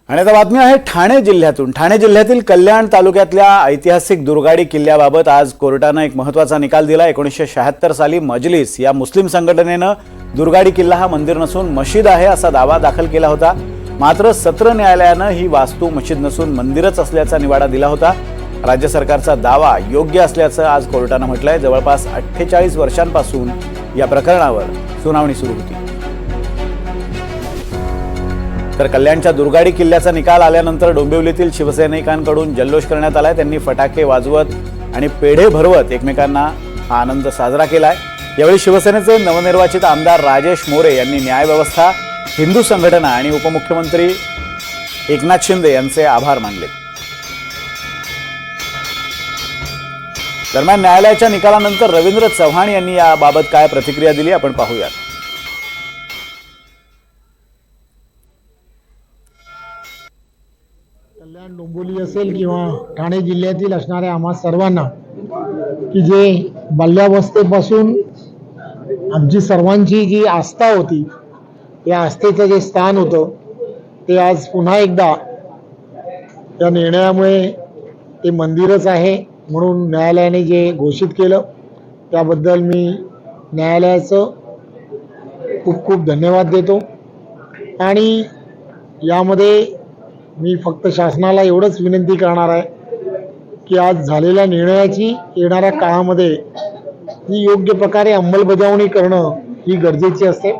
आणि आता बातमी आहे ठाणे जिल्ह्यातून। ठाणे जिल्ह्यातील कल्याण तालुक्यातल्या ऐतिहासिक दुर्गाडी किल्ल्याबाबत आज कोर्टाने एक महत्त्वाचा निकाल दिला। 1976 साली मजलिस या मुस्लिम संघटनेने दुर्गाडी किल्ला हा मंदिर नसून मशीद आहे असा दावा दाखल केला होता। मात्र सत्र न्यायालयाने ही वास्तू मशीद नसून मंदिरच असल्याचा निवाडा दिला होता। राज्य सरकारचा दावा योग्य असल्याचं आज कोर्टाने म्हटलंय। जवळपास 48 वर्षांपासून या प्रकरणावर सुनावणी सुरू होती। तर कल्याणच्या दुर्गाडी किल्ल्याचा निकाल आल्यानंतर डोंबिवलीतील शिवसैनिकांकडून जल्लोष करण्यात आलाय। त्यांनी फटाके वाजवत आणि पेढे भरवत एकमेकांना हा आनंद साजरा केलाय। यावेळी शिवसेनेचे नवनिर्वाचित आमदार राजेश मोरे यांनी न्याय व्यवस्था, हिंदू संघटना आणि उपमुख्यमंत्री एकनाथ शिंदे यांचे आभार मानले। दरम्यान न्यायालयाच्या निकालानंतर रवींद्र चव्हाण यांनी याबाबत काय प्रतिक्रिया दिली आपण पाहूयात। कल्याण डोंबिवली असेल किंवा ठाणे जिल्ह्यातील असणाऱ्या आम्हा सर्वांना की जे बाल्यावस्थेपासून आमची सर्वांची जी आस्था होती, या आस्थेचं जे स्थान होतं ते आज पुन्हा एकदा या निर्णयामुळे ते मंदिरच आहे म्हणून न्यायालयाने जे घोषित केलं त्याबद्दल मी न्यायालयाचं खूप खूप धन्यवाद देतो। आणि यामध्ये मी फक्त शासनाला एवढंच विनंती करणार आहे की आज झालेल्या निर्णयाची येणाऱ्या काळामध्ये ही योग्य प्रकारे अंमलबजावणी करणं ही गरजेची असते।